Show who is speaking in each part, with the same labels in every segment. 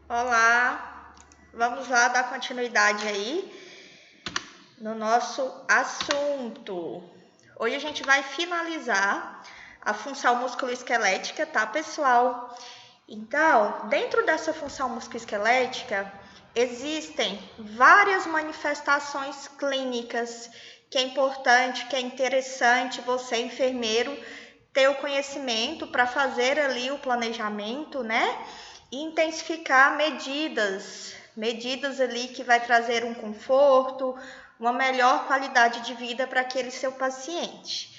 Speaker 1: Olá, vamos lá dar continuidade aí no nosso assunto. Hoje a gente vai finalizar a função musculoesquelética, tá, pessoal? Então, dentro dessa função musculoesquelética, existem várias manifestações clínicas que é importante, que é interessante você, enfermeiro, ter o conhecimento para fazer ali o planejamento, né? E intensificar medidas ali que vai trazer um conforto, uma melhor qualidade de vida para aquele seu paciente.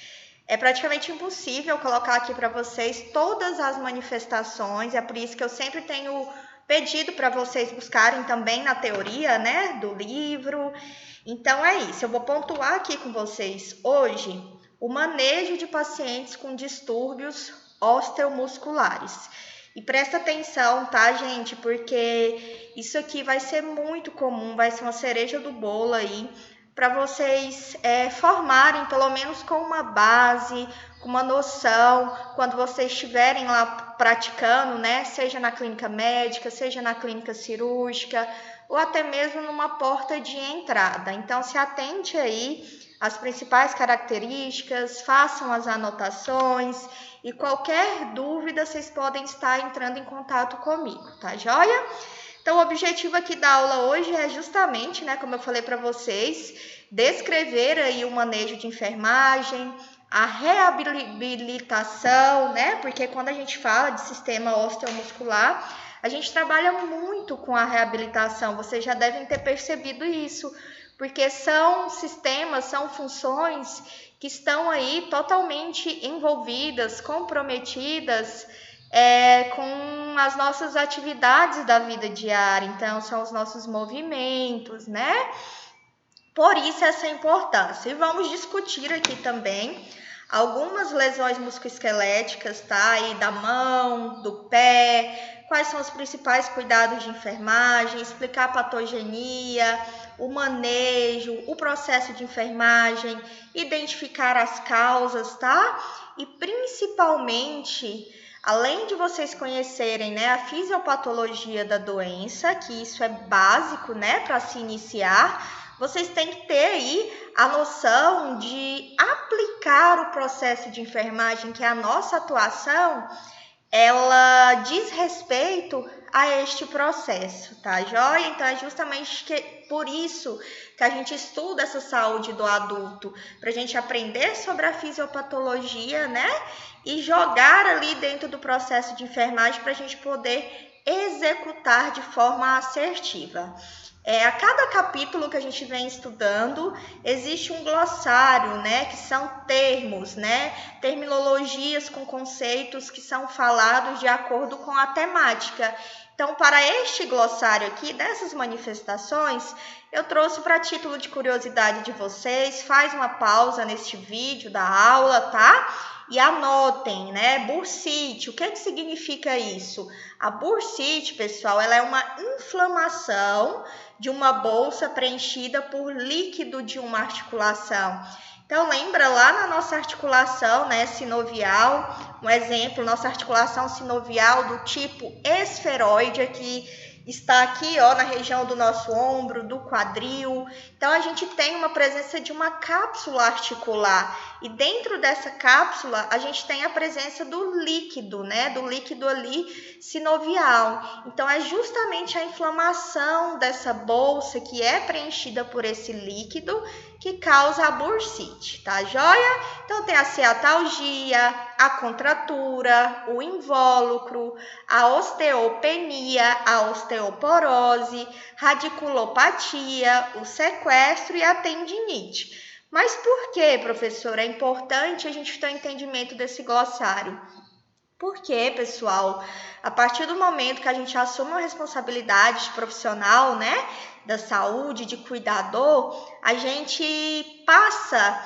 Speaker 1: É praticamente impossível colocar aqui para vocês todas as manifestações, é por isso que eu sempre tenho pedido para vocês buscarem também na teoria, né, do livro. Então é isso, eu vou pontuar aqui com vocês hoje o manejo de pacientes com distúrbios osteomusculares. E presta atenção, tá, gente? Porque isso aqui vai ser muito comum, vai ser uma cereja do bolo aí, para vocês formarem, pelo menos com uma base, com uma noção, quando vocês estiverem lá praticando, né? Seja na clínica médica, seja na clínica cirúrgica, ou até mesmo numa porta de entrada. Então, se atente aí às principais características, façam as anotações e qualquer dúvida vocês podem estar entrando em contato comigo, tá joia? Então, o objetivo aqui da aula hoje é justamente, né, como eu falei para vocês, descrever aí o manejo de enfermagem, a reabilitação, né? Porque quando a gente fala de sistema osteomuscular, a gente trabalha muito com a reabilitação. Vocês já devem ter percebido isso, porque são sistemas, são funções que estão aí totalmente envolvidas, comprometidas com as nossas atividades da vida diária. Então, são os nossos movimentos, né? Por isso essa importância. E vamos discutir aqui também algumas lesões musculoesqueléticas, tá? Aí da mão, do pé, quais são os principais cuidados de enfermagem, explicar a patogenia, o manejo, o processo de enfermagem, identificar as causas, tá? E principalmente, além de vocês conhecerem, né, a fisiopatologia da doença, que isso é básico, né, para se iniciar, vocês têm que ter aí a noção de aplicar o processo de enfermagem, que é a nossa atuação, ela diz respeito a este processo, tá joia? Então, é justamente por isso que a gente estuda essa saúde do adulto, para a gente aprender sobre a fisiopatologia, né? E jogar ali dentro do processo de enfermagem para a gente poder executar de forma assertiva. A cada capítulo que a gente vem estudando, existe um glossário, né, que são termos, né, terminologias com conceitos que são falados de acordo com a temática. Então, para este glossário aqui, dessas manifestações, eu trouxe para título de curiosidade de vocês, faz uma pausa neste vídeo da aula, tá? E anotem, né, bursite, o que significa isso? A bursite, pessoal, ela é uma inflamação de uma bolsa preenchida por líquido de uma articulação. Então, lembra lá na nossa articulação, né, sinovial, um exemplo, nossa articulação sinovial do tipo esferoide, aqui está aqui, ó, na região do nosso ombro, do quadril. Então, a gente tem uma presença de uma cápsula articular. E dentro dessa cápsula, a gente tem a presença do líquido, né? Do líquido ali sinovial. Então, é justamente a inflamação dessa bolsa que é preenchida por esse líquido que causa a bursite, tá joia? Então, tem a ciatalgia, a contratura, o invólucro, a osteopenia, a osteoporose, radiculopatia, o sequestro e a tendinite. Mas por que, professora, é importante a gente ter um entendimento desse glossário? Porque, pessoal, a partir do momento que a gente assume uma responsabilidade profissional, né, da saúde, de cuidador, a gente passa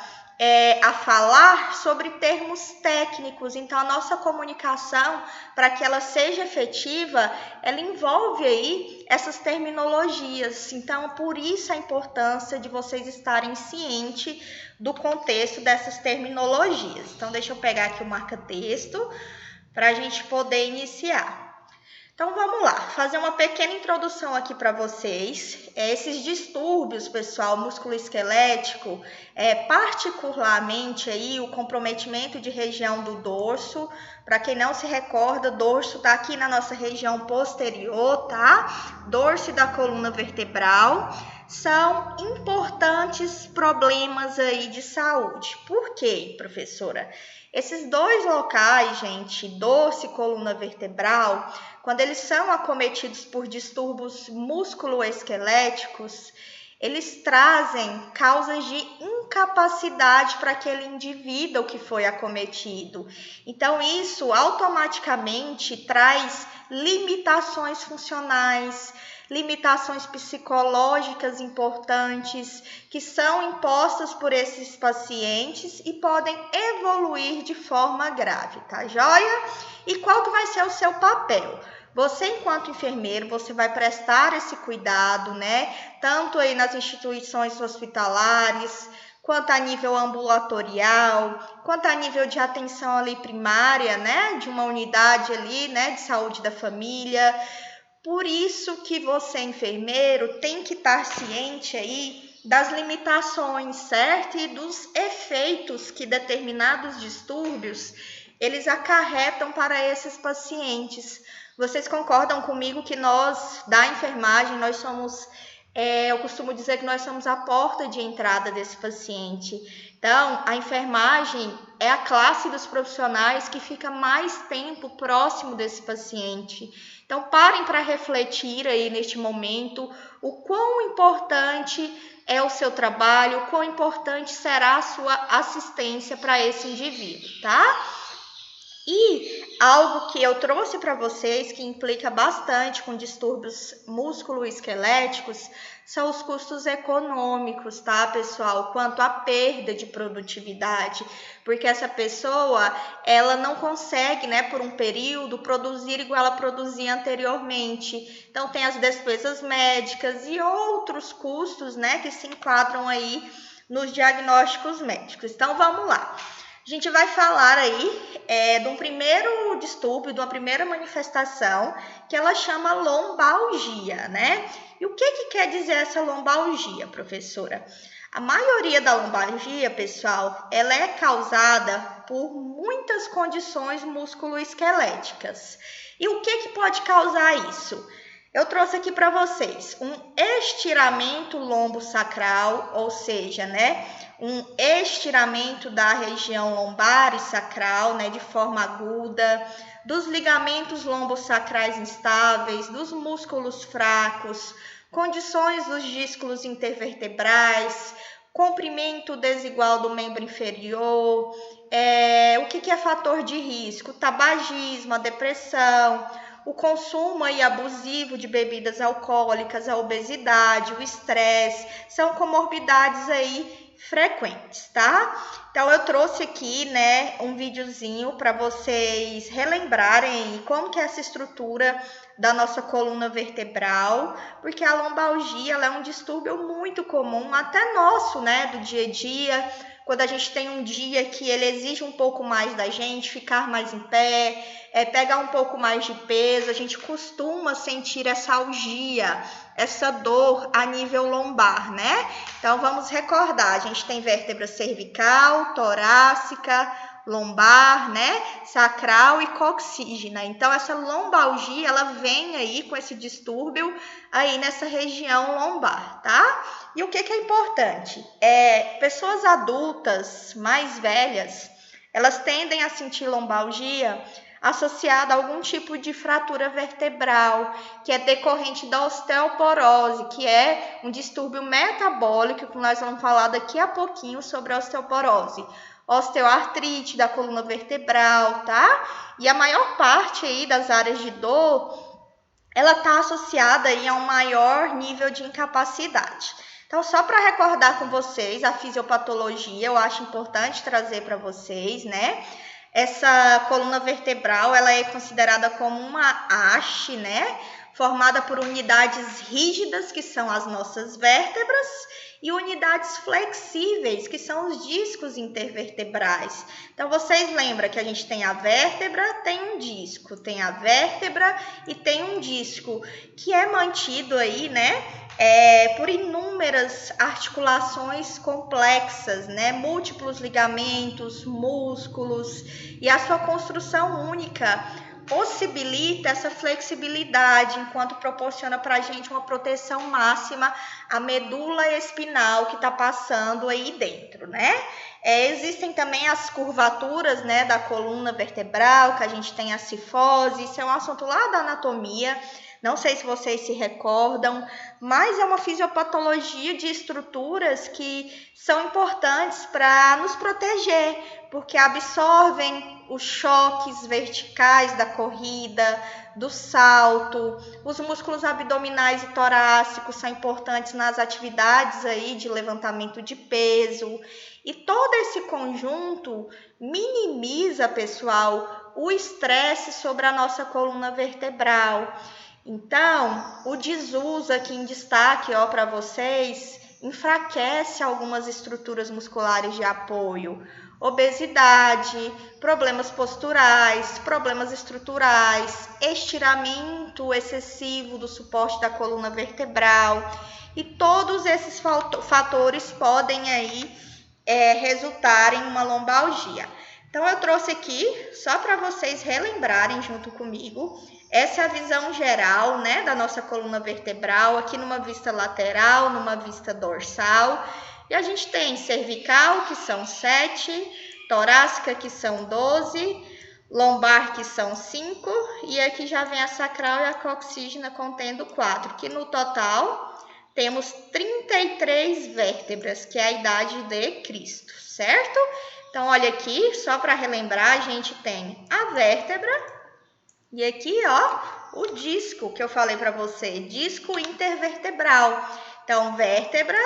Speaker 1: a falar sobre termos técnicos. Então, a nossa comunicação, para que ela seja efetiva, ela envolve aí essas terminologias. Então, por isso a importância de vocês estarem cientes do contexto dessas terminologias. Então, deixa eu pegar aqui o marca-texto para a gente poder iniciar. Então vamos lá, fazer uma pequena introdução aqui para vocês. Esses distúrbios, pessoal, musculoesquelético, particularmente aí o comprometimento de região do dorso. Para quem não se recorda, dorso está aqui na nossa região posterior, tá? Dorso da coluna vertebral. São importantes problemas aí de saúde. Por quê, professora? Esses dois locais, gente, dorso e coluna vertebral, quando eles são acometidos por distúrbios musculoesqueléticos, eles trazem causas de incapacidade para aquele indivíduo que foi acometido. Então, isso automaticamente traz limitações funcionais, limitações psicológicas importantes que são impostas por esses pacientes e podem evoluir de forma grave, tá joia? E qual que vai ser o seu papel? Você, enquanto enfermeiro, você vai prestar esse cuidado, né? Tanto aí nas instituições hospitalares, quanto a nível ambulatorial, quanto a nível de atenção ali primária, né? De uma unidade ali, né? De saúde da família. Por isso que você, enfermeiro, tem que estar ciente aí das limitações, certo? E dos efeitos que determinados distúrbios, eles acarretam para esses pacientes. Vocês concordam comigo que nós, da enfermagem, nós somos, eu costumo dizer que nós somos a porta de entrada desse paciente. Então, a enfermagem é a classe dos profissionais que fica mais tempo próximo desse paciente. Então, parem para refletir aí neste momento o quão importante é o seu trabalho, o quão importante será a sua assistência para esse indivíduo, tá? E algo que eu trouxe para vocês que implica bastante com distúrbios musculoesqueléticos são os custos econômicos, tá, pessoal? Quanto à perda de produtividade, porque essa pessoa, ela não consegue, né, por um período, produzir igual ela produzia anteriormente. Então, tem as despesas médicas e outros custos, né, que se enquadram aí nos diagnósticos médicos. Então, vamos lá. A gente vai falar aí de um primeiro distúrbio, de uma primeira manifestação, que ela chama lombalgia, né? E o que quer dizer essa lombalgia, professora? A maioria da lombalgia, pessoal, ela é causada por muitas condições musculoesqueléticas. E o que pode causar isso? Eu trouxe aqui para vocês um estiramento lombosacral, ou seja, né, um estiramento da região lombar e sacral, né, de forma aguda, dos ligamentos lombosacrais instáveis, dos músculos fracos, condições dos discos intervertebrais, comprimento desigual do membro inferior, o que é fator de risco? Tabagismo, a depressão, o consumo aí abusivo de bebidas alcoólicas, a obesidade, o estresse, são comorbidades aí frequentes, tá? Então, eu trouxe aqui, né, um videozinho para vocês relembrarem como que é essa estrutura da nossa coluna vertebral, porque a lombalgia, ela é um distúrbio muito comum, até nosso, né, do dia a dia, quando a gente tem um dia que ele exige um pouco mais da gente, ficar mais em pé, pegar um pouco mais de peso, a gente costuma sentir essa algia, essa dor a nível lombar, né? Então, vamos recordar, a gente tem vértebra cervical, torácica, lombar, né? Sacral e coxígena. Então, essa lombalgia, ela vem aí com esse distúrbio aí nessa região lombar, tá? E o que é importante? Pessoas adultas mais velhas, elas tendem a sentir lombalgia associada a algum tipo de fratura vertebral, que é decorrente da osteoporose, que é um distúrbio metabólico, que nós vamos falar daqui a pouquinho sobre a osteoporose. Osteoartrite da coluna vertebral, tá? E a maior parte aí das áreas de dor, ela está associada aí a um maior nível de incapacidade. Então, só para recordar com vocês a fisiopatologia, eu acho importante trazer para vocês, né? Essa coluna vertebral, ela é considerada como uma haste, né? formada por unidades rígidas, que são as nossas vértebras, e unidades flexíveis, que são os discos intervertebrais. Então, vocês lembram que a gente tem a vértebra, tem um disco, tem a vértebra e tem um disco, que é mantido aí, né, por inúmeras articulações complexas, né, múltiplos ligamentos, músculos, e a sua construção única possibilita essa flexibilidade, enquanto proporciona para a gente uma proteção máxima à medula espinal que está passando aí dentro, né? Existem também as curvaturas, né, da coluna vertebral, que a gente tem a cifose, isso é um assunto lá da anatomia, não sei se vocês se recordam, mas é uma fisiopatologia de estruturas que são importantes para nos proteger, porque absorvem os choques verticais da corrida, do salto, os músculos abdominais e torácicos são importantes nas atividades aí de levantamento de peso, e todo esse conjunto minimiza, pessoal, o estresse sobre a nossa coluna vertebral. Então, o desuso aqui em destaque, ó, para vocês, enfraquece algumas estruturas musculares de apoio. Obesidade, problemas posturais, problemas estruturais, estiramento excessivo do suporte da coluna vertebral, e todos esses fatores podem aí resultar em uma lombalgia. Então, eu trouxe aqui, só para vocês relembrarem junto comigo, essa é a visão geral, né, da nossa coluna vertebral, aqui numa vista lateral, numa vista dorsal. E a gente tem cervical, que são 7, torácica, que são 12, lombar, que são 5, e aqui já vem a sacral e a coxígena, contendo 4, que no total temos 33 vértebras, que é a idade de Cristo, certo? Então, olha aqui, só para relembrar, a gente tem a vértebra e aqui, ó, o disco que eu falei para você, disco intervertebral. Então, vértebra,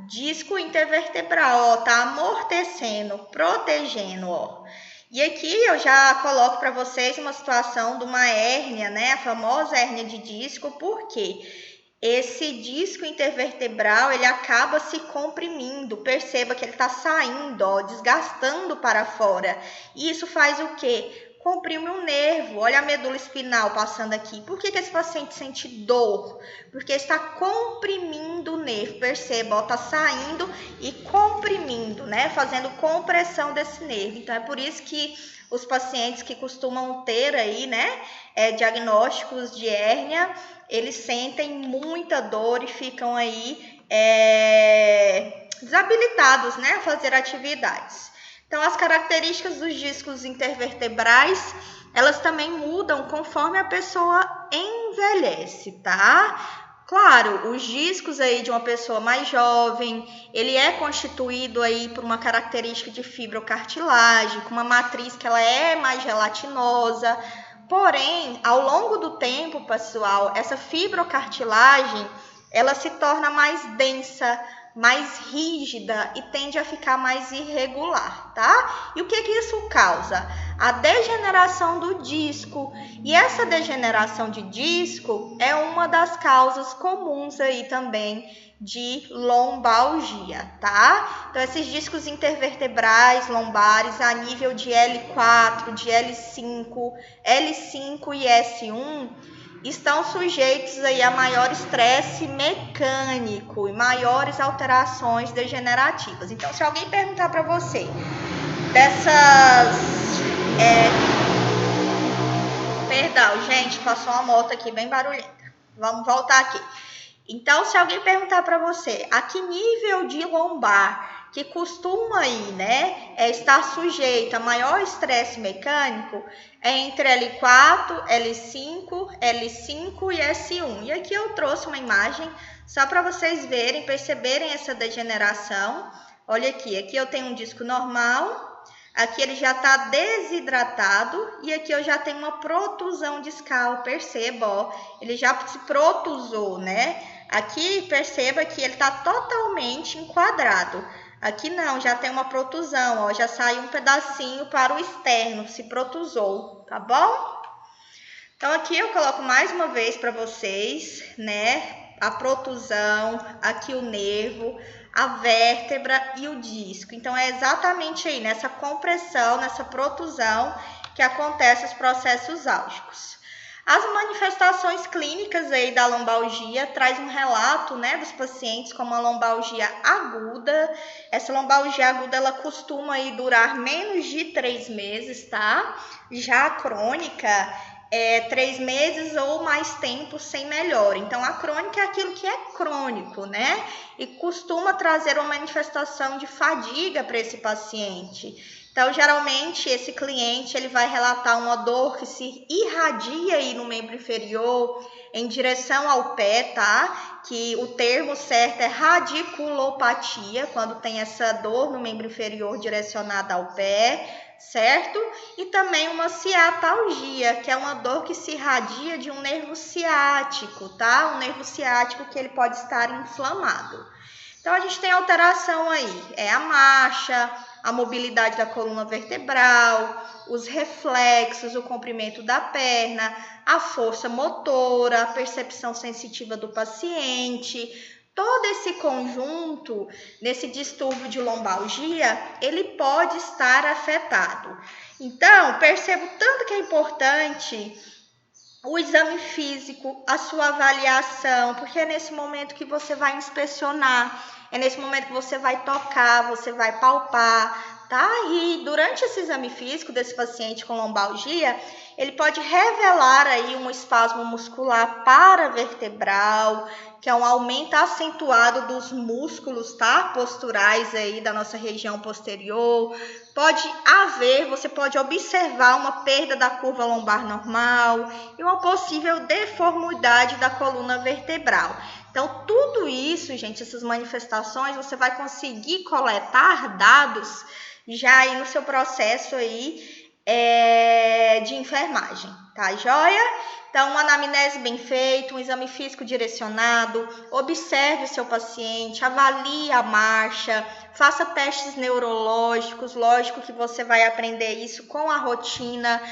Speaker 1: disco intervertebral, ó, tá amortecendo, protegendo, ó. E aqui eu já coloco para vocês uma situação de uma hérnia, né, a famosa hérnia de disco, porque esse disco intervertebral, ele acaba se comprimindo, perceba que ele está saindo, ó, desgastando para fora. E isso faz o quê? Comprime um nervo, olha a medula espinal passando aqui. Por que esse paciente sente dor? Porque está comprimindo o nervo, perceba, ó, está saindo e comprimindo, né? Fazendo compressão desse nervo. Então, é por isso que os pacientes que costumam ter aí, né, diagnósticos de hérnia, eles sentem muita dor e ficam aí desabilitados, né, a fazer atividades. Então, as características dos discos intervertebrais, elas também mudam conforme a pessoa envelhece, tá? Claro, os discos aí de uma pessoa mais jovem, ele é constituído aí por uma característica de fibrocartilagem, com uma matriz que ela é mais gelatinosa. Porém, ao longo do tempo, pessoal, essa fibrocartilagem, ela se torna mais densa, mais rígida e tende a ficar mais irregular, tá? E o que isso causa? A degeneração do disco. E essa degeneração de disco é uma das causas comuns aí também de lombalgia, tá? Então, esses discos intervertebrais lombares a nível de L4, de L5 e S1 estão sujeitos aí a maior estresse mecânico e maiores alterações degenerativas. Então, se alguém perguntar para você Perdão, gente, passou uma moto aqui bem barulhenta. Vamos voltar aqui. Então, se alguém perguntar para você a que nível de lombar que costuma aí, né, estar sujeito a maior estresse mecânico, é entre L4, L5 e S1. E aqui eu trouxe uma imagem só para vocês verem, perceberem essa degeneração. Olha aqui eu tenho um disco normal, aqui ele já está desidratado e aqui eu já tenho uma protusão discal, perceba, ó, ele já se protusou, né? Aqui, perceba que ele está totalmente enquadrado. Aqui não, já tem uma protusão, ó, já saiu um pedacinho para o externo, se protusou, tá bom? Então, aqui eu coloco mais uma vez para vocês, né? A protusão, aqui o nervo, a vértebra e o disco. Então, é exatamente aí, nessa compressão, nessa protusão, que acontecem os processos álgicos. As manifestações clínicas aí da lombalgia traz um relato, né, dos pacientes com uma lombalgia aguda. Essa lombalgia aguda, ela costuma aí durar menos de 3 meses, tá? Já a crônica 3 meses ou mais tempo sem melhora. Então, a crônica é aquilo que é crônico, né? E costuma trazer uma manifestação de fadiga para esse paciente. Então, geralmente, esse cliente ele vai relatar uma dor que se irradia aí no membro inferior em direção ao pé, tá? Que o termo certo é radiculopatia, quando tem essa dor no membro inferior direcionada ao pé, certo? E também uma ciatalgia, que é uma dor que se irradia de um nervo ciático, tá? Um nervo ciático que ele pode estar inflamado. Então, a gente tem alteração aí, a marcha, a mobilidade da coluna vertebral, os reflexos, o comprimento da perna, a força motora, a percepção sensitiva do paciente. Todo esse conjunto, nesse distúrbio de lombalgia, ele pode estar afetado. Então, percebo tanto que é importante o exame físico, a sua avaliação, porque é nesse momento que você vai inspecionar, é nesse momento que você vai tocar, você vai palpar, tá? E durante esse exame físico desse paciente com lombalgia, ele pode revelar aí um espasmo muscular paravertebral, que é um aumento acentuado dos músculos, tá? Posturais aí da nossa região posterior. Você pode observar uma perda da curva lombar normal e uma possível deformidade da coluna vertebral. Então, tudo isso, gente, essas manifestações, você vai conseguir coletar dados já aí no seu processo aí de enfermagem, tá joia? Então, uma anamnese bem feita, um exame físico direcionado, observe o seu paciente, avalie a marcha, faça testes neurológicos, lógico que você vai aprender isso com a rotina,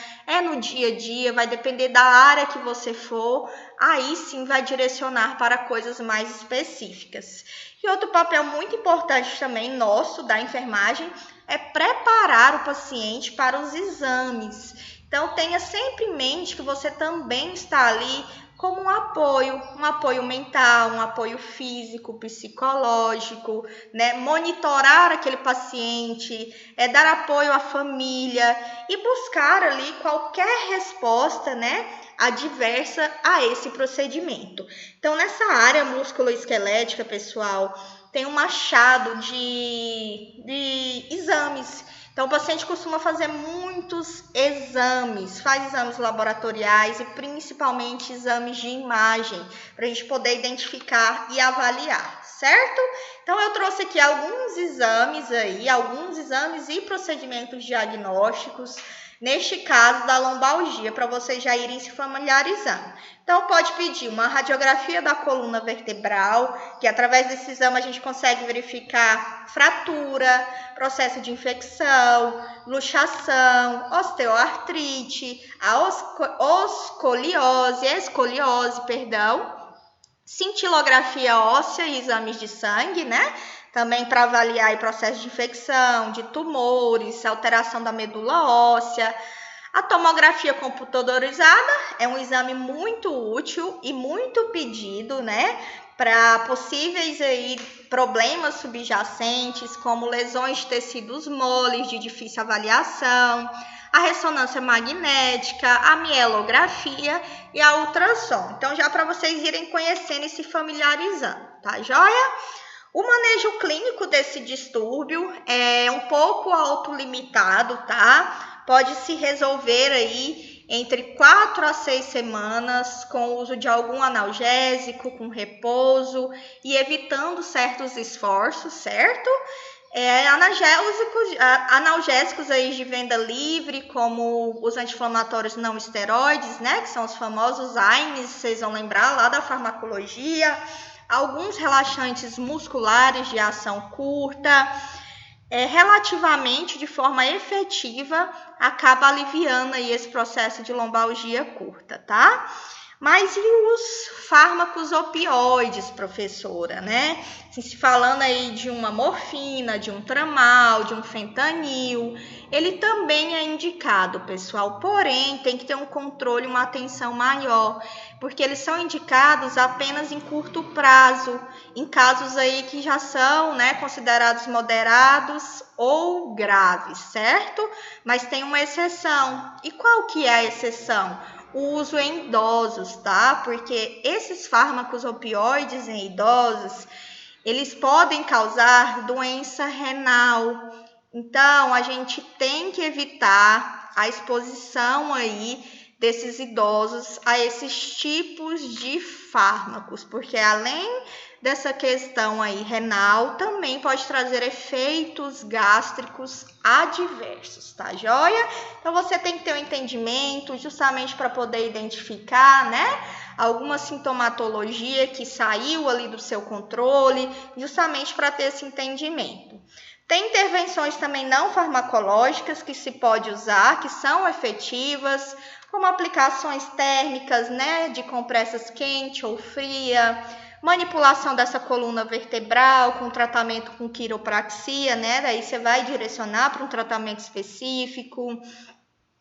Speaker 1: no dia a dia, vai depender da área que você for, aí sim vai direcionar para coisas mais específicas. E outro papel muito importante também nosso, da enfermagem, é preparar o paciente para os exames. Então, tenha sempre em mente que você também está ali como um apoio mental, um apoio físico, psicológico, né? Monitorar aquele paciente, dar apoio à família e buscar ali qualquer resposta, né, adversa a esse procedimento. Então, nessa área musculoesquelética, pessoal, tem um achado de exames. Então, o paciente costuma fazer muitos exames, faz exames laboratoriais e principalmente exames de imagem, para a gente poder identificar e avaliar, certo? Então, eu trouxe aqui alguns exames e procedimentos diagnósticos, neste caso da lombalgia, para vocês já irem se familiarizando. Então, pode pedir uma radiografia da coluna vertebral, que através desse exame a gente consegue verificar fratura, processo de infecção, luxação, osteoartrite, a escoliose, cintilografia óssea e exames de sangue, né? Também para avaliar o processo de infecção, de tumores, alteração da medula óssea. A tomografia computadorizada é um exame muito útil e muito pedido, né? Para possíveis aí problemas subjacentes, como lesões de tecidos moles de difícil avaliação, a ressonância magnética, a mielografia e a ultrassom. Então, já para vocês irem conhecendo e se familiarizando, tá joia? O manejo clínico desse distúrbio é um pouco autolimitado, tá? Pode se resolver aí entre 4 a 6 semanas com o uso de algum analgésico, com repouso e evitando certos esforços, certo? Analgésicos aí de venda livre, como os anti-inflamatórios não esteroides, né? Que são os famosos AINES, vocês vão lembrar lá da farmacologia. Alguns relaxantes musculares de ação curta. relativamente, de forma efetiva, acaba aliviando aí esse processo de lombalgia curta, tá? Mas e os fármacos opioides, professora, né? Se falando aí de uma morfina, de um tramal, de um fentanil, ele também é indicado, pessoal. Porém, tem que ter um controle, uma atenção maior, porque eles são indicados apenas em curto prazo, em casos aí que já são, né, considerados moderados ou graves, certo? Mas tem uma exceção. E qual que é a exceção? O uso em idosos, tá? Porque esses fármacos opioides em idosos, eles podem causar doença renal. Então, a gente tem que evitar a exposição aí desses idosos a esses tipos de fármacos, porque além dessa questão aí renal, também pode trazer efeitos gástricos adversos, tá joia? Então você tem que ter um entendimento justamente para poder identificar, né, alguma sintomatologia que saiu ali do seu controle, justamente para ter esse entendimento. Tem intervenções também não farmacológicas que se pode usar, que são efetivas, como aplicações térmicas, né, de compressas quente ou fria, manipulação dessa coluna vertebral com tratamento com quiropraxia, né, daí você vai direcionar para um tratamento específico,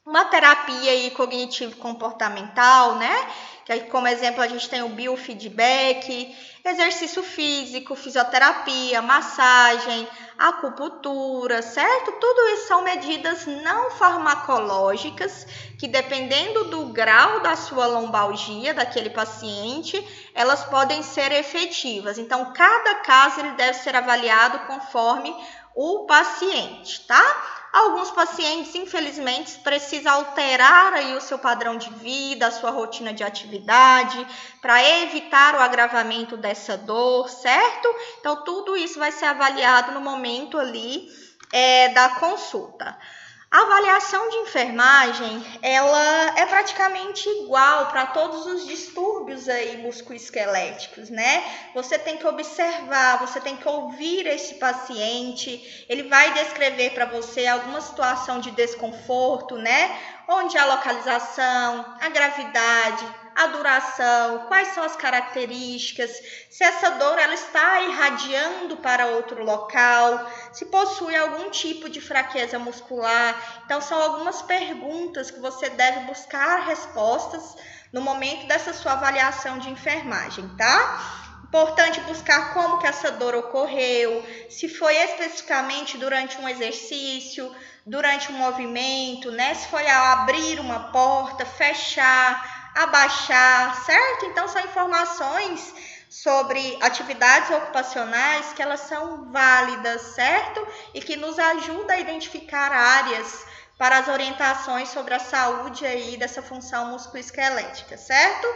Speaker 1: uma terapia aí cognitivo-comportamental, né, que aí, como exemplo, a gente tem o biofeedback, exercício físico, fisioterapia, massagem, acupuntura, certo? Tudo isso são medidas não farmacológicas que, dependendo do grau da sua lombalgia daquele paciente, elas podem ser efetivas. Então, cada caso ele deve ser avaliado conforme o paciente, tá? Alguns pacientes, infelizmente, precisam alterar aí o seu padrão de vida, a sua rotina de atividade, para evitar o agravamento dessa dor, certo? Então, tudo isso vai ser avaliado no momento ali da consulta. A avaliação de enfermagem, ela é praticamente igual para todos os distúrbios aí musculoesqueléticos, né? Você tem que observar, você tem que ouvir esse paciente, ele vai descrever para você alguma situação de desconforto, né? Onde a localização, a gravidade, a duração, quais são as características, se essa dor ela está irradiando para outro local, se possui algum tipo de fraqueza muscular. Então, são algumas perguntas que você deve buscar respostas no momento dessa sua avaliação de enfermagem, tá? Importante buscar como que essa dor ocorreu, se foi especificamente durante um exercício, durante um movimento, né? Se foi ao abrir uma porta, fechar, abaixar, certo? Então, são informações sobre atividades ocupacionais que elas são válidas, certo? E que nos ajuda a identificar áreas para as orientações sobre a saúde aí dessa função musculoesquelética, certo?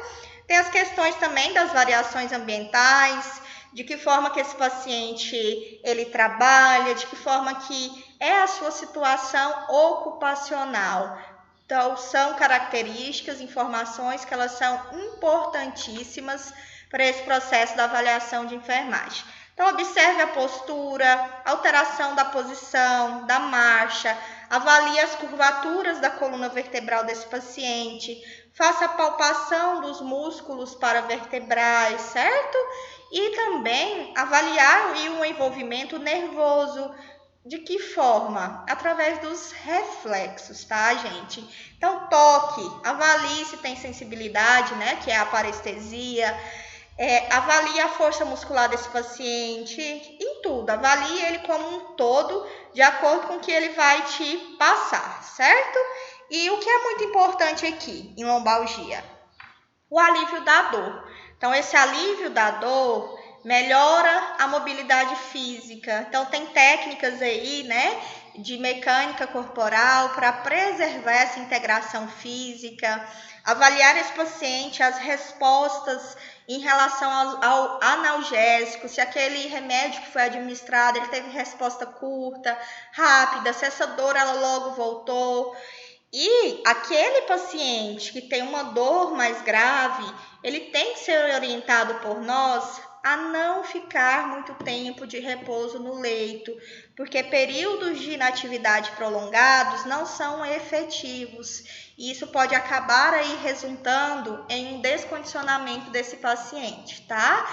Speaker 1: Tem as questões também das variações ambientais, de que forma que esse paciente ele trabalha, de que forma que é a sua situação ocupacional. Então, são características, informações que elas são importantíssimas para esse processo da avaliação de enfermagem. Então, observe a postura, alteração da posição, da marcha, avalie as curvaturas da coluna vertebral desse paciente, faça a palpação dos músculos paravertebrais, certo? E também avaliar o envolvimento nervoso. De que forma? Através dos reflexos, tá, gente? Então, toque, avalie se tem sensibilidade, né, que é a parestesia, avalie a força muscular desse paciente, em tudo, avalie ele como um todo, de acordo com o que ele vai te passar, certo? E o que é muito importante aqui, em lombalgia? O alívio da dor. Então, esse alívio da dor melhora a mobilidade física. Então, tem técnicas aí, né, de mecânica corporal para preservar essa integração física, avaliar esse paciente, as respostas em relação ao analgésico, se aquele remédio que foi administrado, ele teve resposta curta, rápida, se essa dor ela logo voltou. E aquele paciente que tem uma dor mais grave, ele tem que ser orientado por nós a não ficar muito tempo de repouso no leito, porque períodos de inatividade prolongados não são efetivos. E isso pode acabar aí resultando em um descondicionamento desse paciente, tá?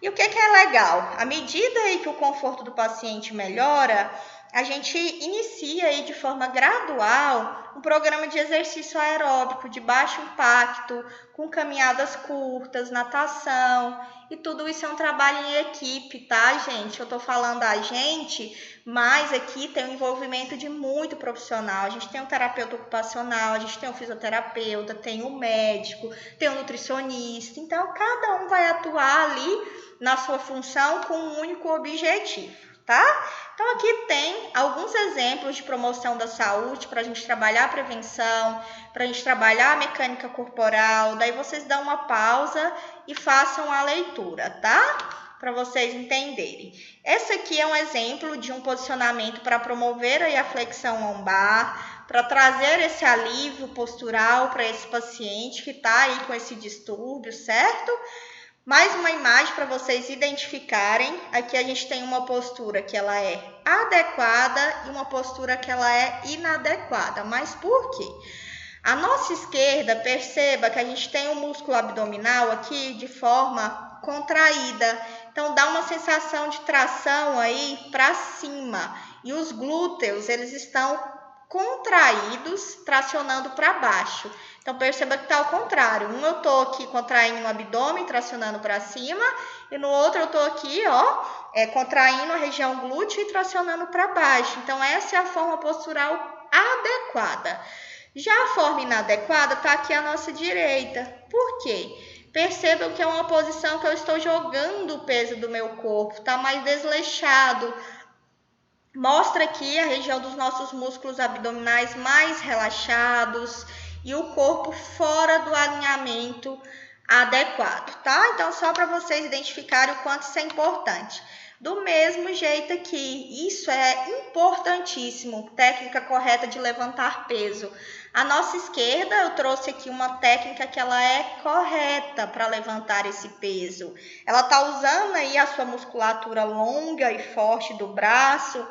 Speaker 1: E o que é legal? À medida aí que o conforto do paciente melhora, a gente inicia aí de forma gradual um programa de exercício aeróbico de baixo impacto, com caminhadas curtas, natação, e tudo isso é um trabalho em equipe, tá, gente? Eu tô falando a gente, mas aqui tem o envolvimento de muito profissional. A gente tem um terapeuta ocupacional, a gente tem um fisioterapeuta, tem um médico, tem um nutricionista. Então, cada um vai atuar ali na sua função com um único objetivo, tá? Então, aqui tem alguns exemplos de promoção da saúde para a gente trabalhar a prevenção, para a gente trabalhar a mecânica corporal. Daí vocês dão uma pausa e façam a leitura, tá? Para vocês entenderem. Esse aqui é um exemplo de um posicionamento para promover aí a flexão lombar, para trazer esse alívio postural para esse paciente que está aí com esse distúrbio, certo? Mais uma imagem para vocês identificarem. Aqui a gente tem uma postura que ela é adequada e uma postura que ela é inadequada. Mas por quê? A nossa esquerda, perceba que a gente tem o músculo abdominal aqui de forma contraída. Então, dá uma sensação de tração aí para cima. E os glúteos, eles estão contraídos, tracionando para baixo. Então, perceba que está ao contrário. Um eu estou aqui contraindo o abdômen, tracionando para cima, e no outro eu estou aqui, ó, contraindo a região glútea e tracionando para baixo. Então, essa é a forma postural adequada. Já a forma inadequada está aqui à nossa direita. Por quê? Percebam que é uma posição que eu estou jogando o peso do meu corpo, está mais desleixado. Mostra aqui a região dos nossos músculos abdominais mais relaxados e o corpo fora do alinhamento adequado, tá? Então, só para vocês identificarem o quanto isso é importante. Do mesmo jeito aqui, isso é importantíssimo, técnica correta de levantar peso. À nossa esquerda, eu trouxe aqui uma técnica que ela é correta para levantar esse peso. Ela está usando aí a sua musculatura longa e forte do braço,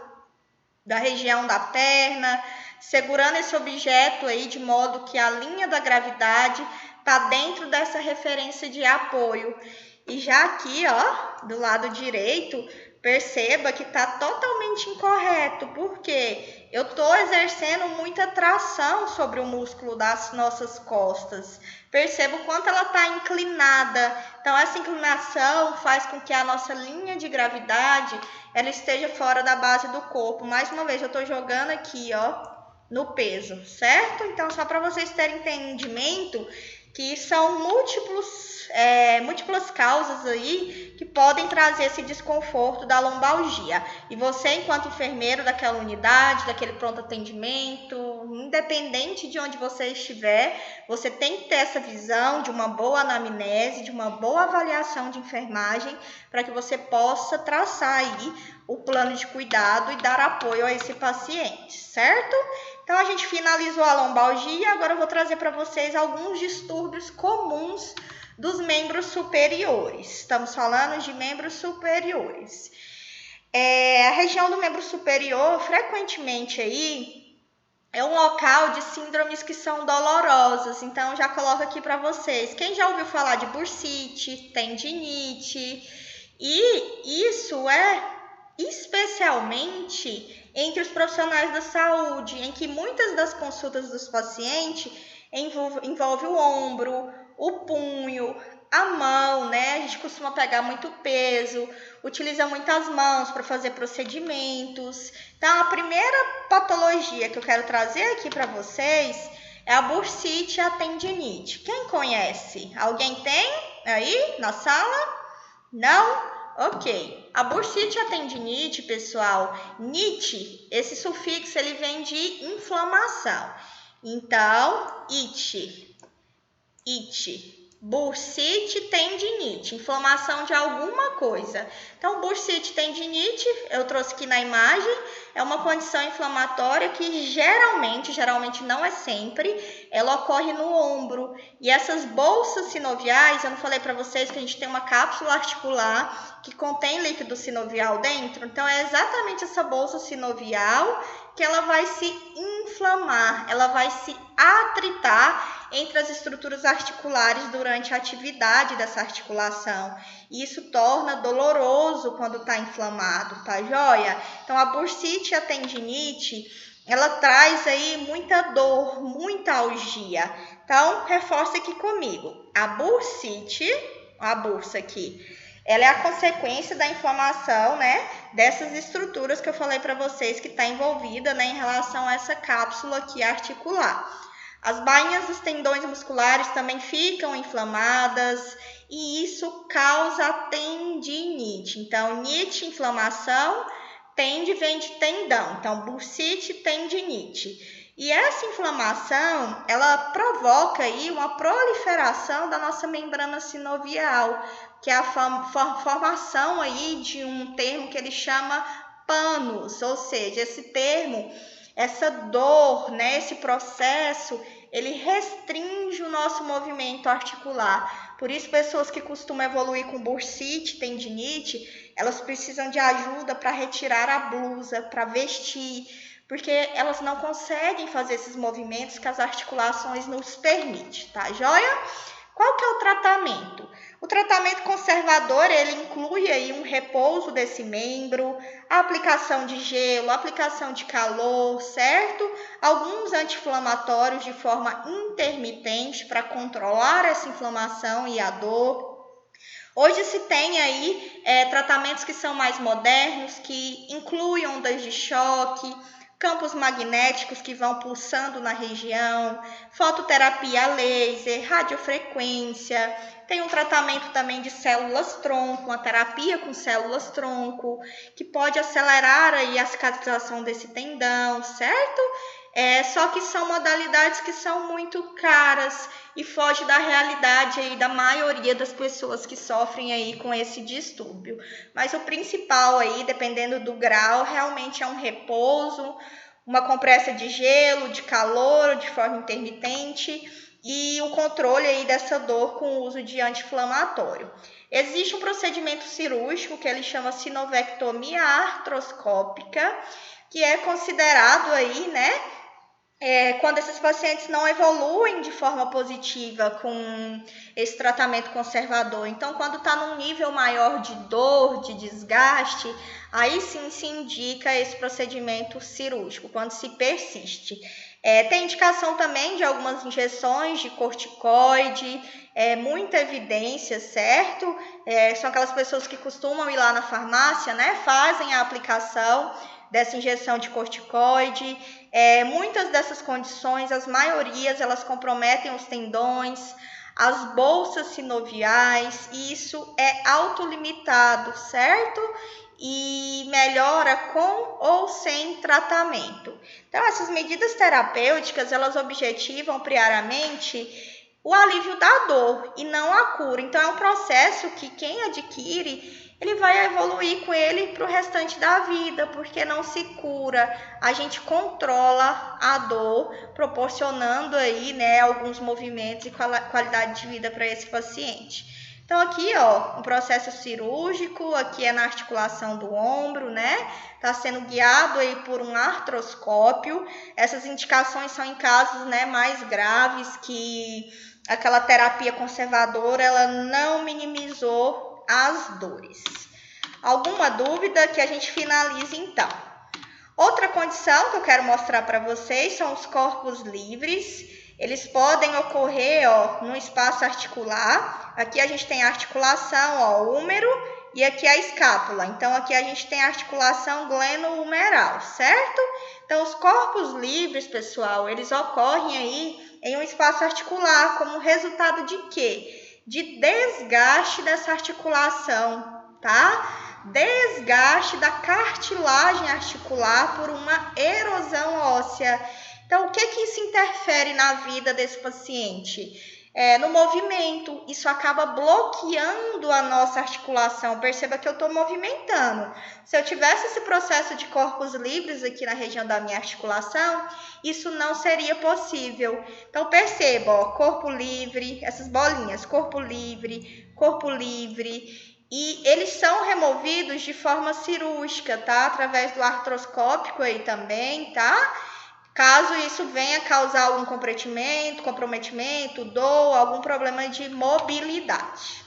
Speaker 1: da região da perna, segurando esse objeto aí de modo que a linha da gravidade está dentro dessa referência de apoio. E já aqui, ó, do lado direito, perceba que está totalmente incorreto, porque eu estou exercendo muita tração sobre o músculo das nossas costas. Perceba o quanto ela está inclinada. Então, essa inclinação faz com que a nossa linha de gravidade ela esteja fora da base do corpo. Mais uma vez, eu estou jogando aqui, ó, no peso, certo? Então, só para vocês terem entendimento que são múltiplas causas aí que podem trazer esse desconforto da lombalgia. E você, enquanto enfermeiro daquela unidade, daquele pronto atendimento, independente de onde você estiver, você tem que ter essa visão de uma boa anamnese, de uma boa avaliação de enfermagem, para que você possa traçar aí o plano de cuidado e dar apoio a esse paciente, certo? Então, a gente finalizou a lombalgia, agora eu vou trazer para vocês alguns distúrbios comuns dos membros superiores. Estamos falando de membros superiores. A região do membro superior, frequentemente aí, é um local de síndromes que são dolorosas. Então, já coloco aqui para vocês. Quem já ouviu falar de bursite, tendinite? E isso é especialmente entre os profissionais da saúde, em que muitas das consultas dos pacientes envolve o ombro, o punho, a mão, né? A gente costuma pegar muito peso, utiliza muitas mãos para fazer procedimentos. Então, a primeira patologia que eu quero trazer aqui para vocês é a bursite e a tendinite. Quem conhece? Alguém tem aí na sala? Não? Ok. A bursite e a tendinite, pessoal, nite, esse sufixo ele vem de inflamação. Então, it, bursite, tendinite, inflamação de alguma coisa. Então, bursite, tendinite, eu trouxe aqui na imagem, é uma condição inflamatória que geralmente não é sempre, ela ocorre no ombro. E essas bolsas sinoviais, eu não falei para vocês que a gente tem uma cápsula articular que contém líquido sinovial dentro? Então, é exatamente essa bolsa sinovial que ela vai se inflamar, ela vai se atritar entre as estruturas articulares durante a atividade dessa articulação. E isso torna doloroso quando está inflamado, tá joia? Então, a bursite e a tendinite, ela traz aí muita dor, muita algia. Então, reforça aqui comigo. A bursite, a bursa aqui, ela é a consequência da inflamação, né, dessas estruturas que eu falei para vocês que está envolvida, né, em relação a essa cápsula aqui articular. As bainhas dos tendões musculares também ficam inflamadas e isso causa tendinite. Então, nite, inflamação, tende vem de tendão. Então, bursite, tendinite. E essa inflamação, ela provoca aí uma proliferação da nossa membrana sinovial, que é a formação aí de um termo que ele chama panos, ou seja, esse termo, essa dor, né, esse processo, ele restringe o nosso movimento articular. Por isso, pessoas que costumam evoluir com bursite, tendinite, elas precisam de ajuda para retirar a blusa, para vestir, porque elas não conseguem fazer esses movimentos que as articulações nos permitem, tá joia? Qual que é o tratamento? O tratamento conservador, ele inclui aí um repouso desse membro, a aplicação de gelo, a aplicação de calor, certo? Alguns anti-inflamatórios de forma intermitente para controlar essa inflamação e a dor. Hoje se tem aí tratamentos que são mais modernos, que incluem ondas de choque, campos magnéticos que vão pulsando na região, fototerapia a laser, radiofrequência, tem um tratamento também de células-tronco, uma terapia com células-tronco, que pode acelerar aí a cicatrização desse tendão, certo? Só que são modalidades que são muito caras e foge da realidade aí da maioria das pessoas que sofrem aí com esse distúrbio. Mas o principal aí, dependendo do grau, realmente é um repouso, uma compressa de gelo, de calor, de forma intermitente e o controle aí dessa dor com o uso de anti-inflamatório. Existe um procedimento cirúrgico que ele chama sinovectomia artroscópica, que é considerado aí, né, quando esses pacientes não evoluem de forma positiva com esse tratamento conservador. Então, quando está num nível maior de dor, de desgaste, aí sim se indica esse procedimento cirúrgico, quando se persiste. Tem indicação também de algumas injeções de corticoide, muita evidência, certo? São aquelas pessoas que costumam ir lá na farmácia, né? Fazem a aplicação dessa injeção de corticoide. Muitas dessas condições, as maiorias, elas comprometem os tendões, as bolsas sinoviais, e isso é autolimitado, certo? E melhora com ou sem tratamento. Então, essas medidas terapêuticas, elas objetivam primeiramente o alívio da dor e não a cura. Então, é um processo que quem adquire, ele vai evoluir com ele para o restante da vida, porque não se cura. A gente controla a dor, proporcionando aí, né, alguns movimentos e qualidade de vida para esse paciente. Então, aqui, ó, um processo cirúrgico, aqui é na articulação do ombro, né? Está sendo guiado aí por um artroscópio. Essas indicações são em casos, né, mais graves, que aquela terapia conservadora, ela não minimizou as dores. Alguma dúvida que a gente finalize então? Outra condição que eu quero mostrar para vocês são os corpos livres. Eles podem ocorrer, ó, no espaço articular. Aqui a gente tem a articulação, ó, húmero, e aqui a escápula. Então, aqui a gente tem a articulação gleno-humeral, certo? Então, os corpos livres, pessoal, eles ocorrem aí em um espaço articular como resultado de quê? De desgaste dessa articulação, tá? Desgaste da cartilagem articular por uma erosão óssea. Então, o que isso interfere na vida desse paciente? no movimento. Isso acaba bloqueando a nossa articulação. Perceba que eu estou movimentando. Se eu tivesse esse processo de corpos livres aqui na região da minha articulação, isso não seria possível. Então, perceba, ó, corpo livre, essas bolinhas, corpo livre, corpo livre. E eles são removidos de forma cirúrgica, tá? Através do artroscópico aí também, tá? Caso isso venha causar algum comprometimento, dor, algum problema de mobilidade.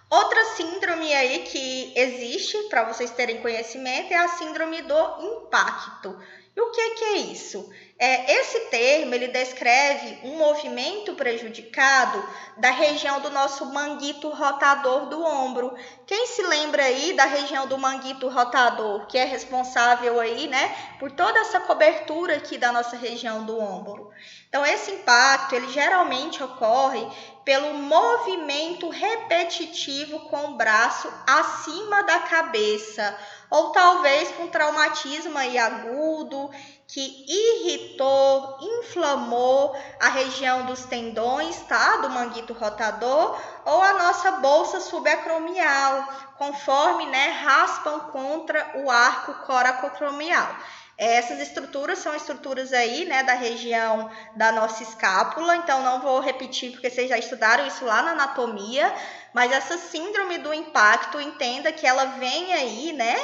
Speaker 1: Outra síndrome aí que existe, para vocês terem conhecimento, é a síndrome do impacto. E o que é isso? Esse termo, ele descreve um movimento prejudicado da região do nosso manguito rotador do ombro. Quem se lembra aí da região do manguito rotador, que é responsável aí, né, por toda essa cobertura aqui da nossa região do ombro? Então, esse impacto, ele geralmente ocorre pelo movimento repetitivo com o braço acima da cabeça, ou talvez com traumatismo aí agudo, que irritou, inflamou a região dos tendões, tá? Do manguito rotador, ou a nossa bolsa subacromial, conforme, né, raspam contra o arco coracocromial. Essas estruturas são estruturas aí, né, da região da nossa escápula, então não vou repetir porque vocês já estudaram isso lá na anatomia, mas essa síndrome do impacto, entenda que ela vem aí, né,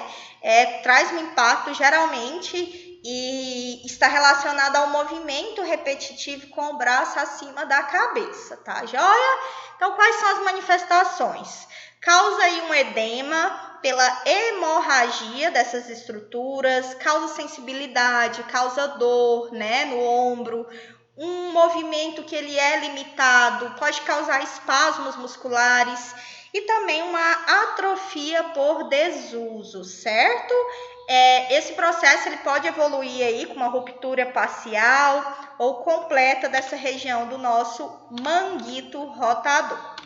Speaker 1: traz um impacto geralmente e está relacionada ao movimento repetitivo com o braço acima da cabeça, tá joia? Então, quais são as manifestações? Causa aí um edema pela hemorragia dessas estruturas, causa sensibilidade, causa dor, né, no ombro, um movimento que ele é limitado, pode causar espasmos musculares e também uma atrofia por desuso, certo? Esse processo ele pode evoluir aí com uma ruptura parcial ou completa dessa região do nosso manguito rotador.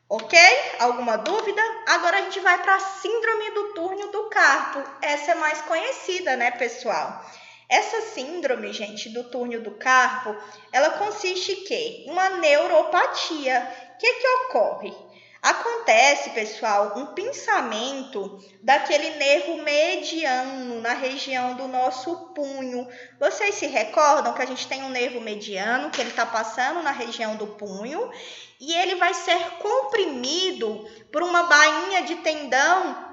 Speaker 1: Ok? Alguma dúvida? Agora a gente vai para a síndrome do túnel do carpo. Essa é mais conhecida, né, pessoal? Essa síndrome, gente, do túnel do carpo, ela consiste em quê? Uma neuropatia. O que ocorre? Acontece, pessoal, um pinçamento daquele nervo mediano na região do nosso punho. Vocês se recordam que a gente tem um nervo mediano, que ele está passando na região do punho, e ele vai ser comprimido por uma bainha de tendão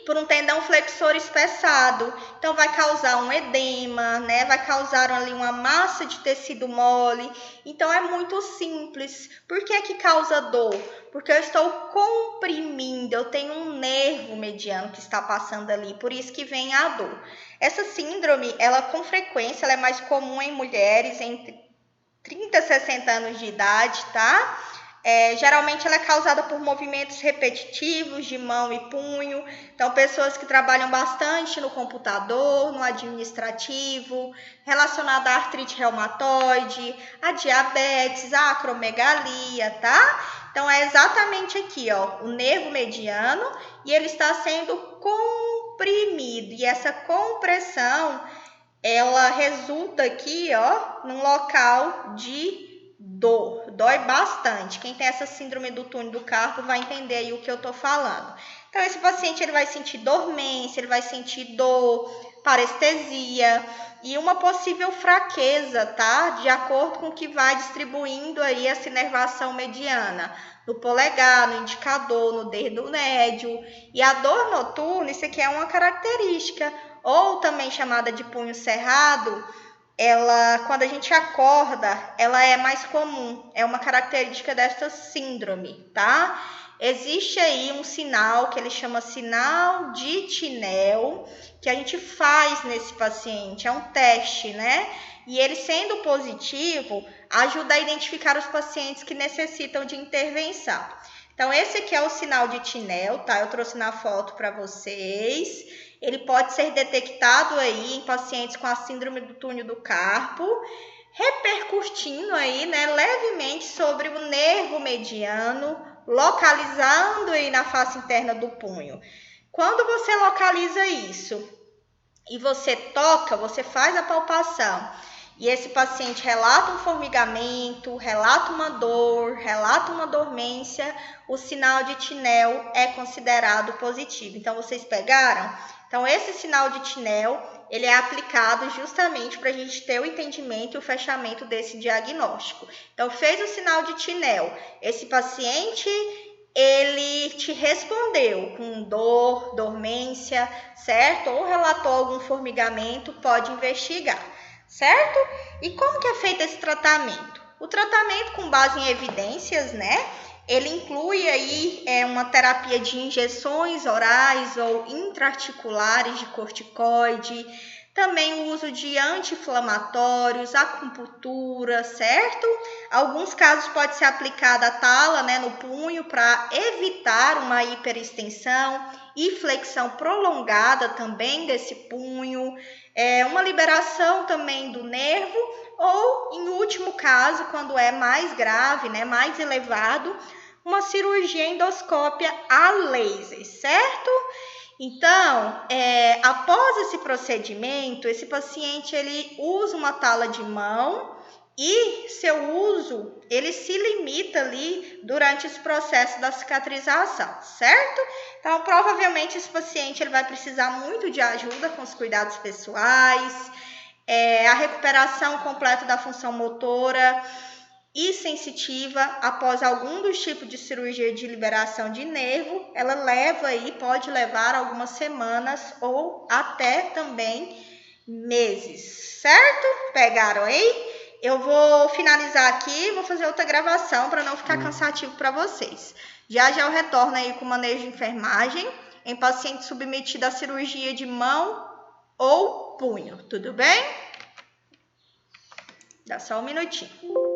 Speaker 1: por um tendão flexor espessado. Então, vai causar um edema, né? Vai causar ali uma massa de tecido mole. Então, é muito simples. Por que que causa dor? Porque eu estou comprimindo, eu tenho um nervo mediano que está passando ali, por isso que vem a dor. Essa síndrome, ela com frequência, ela é mais comum em mulheres entre 30 a 60 anos de idade, tá? Geralmente ela é causada por movimentos repetitivos de mão e punho. Então, pessoas que trabalham bastante no computador, no administrativo, relacionada à artrite reumatoide, a diabetes, a acromegalia, tá? Então, é exatamente aqui, ó, o nervo mediano e ele está sendo comprimido. E essa compressão, ela resulta aqui, ó, num local de dor, dói bastante. Quem tem essa síndrome do túnel do carpo vai entender aí o que eu tô falando. Então, esse paciente ele vai sentir dormência, ele vai sentir dor, parestesia e uma possível fraqueza, tá? De acordo com o que vai distribuindo aí essa inervação mediana. No polegar, no indicador, no dedo médio. E a dor noturna, isso aqui é uma característica, ou também chamada de punho cerrado, ela, quando a gente acorda, ela é mais comum, é uma característica dessa síndrome, tá? Existe aí um sinal que ele chama sinal de Tinel, que a gente faz nesse paciente, é um teste, né? E ele sendo positivo, ajuda a identificar os pacientes que necessitam de intervenção. Então, esse aqui é o sinal de Tinel, tá? Eu trouxe na foto para vocês. Ele pode ser detectado aí em pacientes com a síndrome do túnel do carpo, repercutindo aí, né, levemente sobre o nervo mediano, localizando aí na face interna do punho. Quando você localiza isso e você toca, você faz a palpação e esse paciente relata um formigamento, relata uma dor, relata uma dormência, o sinal de Tinel é considerado positivo. Então, vocês pegaram? Então, esse sinal de Tinel, ele é aplicado justamente para a gente ter o entendimento e o fechamento desse diagnóstico. Então, fez o sinal de Tinel, esse paciente, ele te respondeu com dor, dormência, certo? Ou relatou algum formigamento, pode investigar, certo? E como que é feito esse tratamento? O tratamento com base em evidências, né? Ele inclui aí uma terapia de injeções orais ou intraarticulares de corticoide, também o uso de anti-inflamatórios, acupuntura, certo? Alguns casos pode ser aplicada a tala, né, no punho para evitar uma hiperextensão e flexão prolongada também desse punho, uma liberação também do nervo ou, em último caso, quando é mais grave, né, mais elevado, uma cirurgia endoscópia a laser, certo? Então, após esse procedimento, esse paciente ele usa uma tala de mão e seu uso ele se limita ali durante esse processo da cicatrização, certo? Então, provavelmente esse paciente ele vai precisar muito de ajuda com os cuidados pessoais, a recuperação completa da função motora e sensitiva após algum dos tipos de cirurgia de liberação de nervo, ela leva aí, pode levar algumas semanas ou até também meses, certo? Pegaram aí? Eu vou finalizar aqui, vou fazer outra gravação para não ficar cansativo para vocês. Já eu retorno aí com manejo de enfermagem em paciente submetido à cirurgia de mão ou punho, tudo bem? Dá só um minutinho.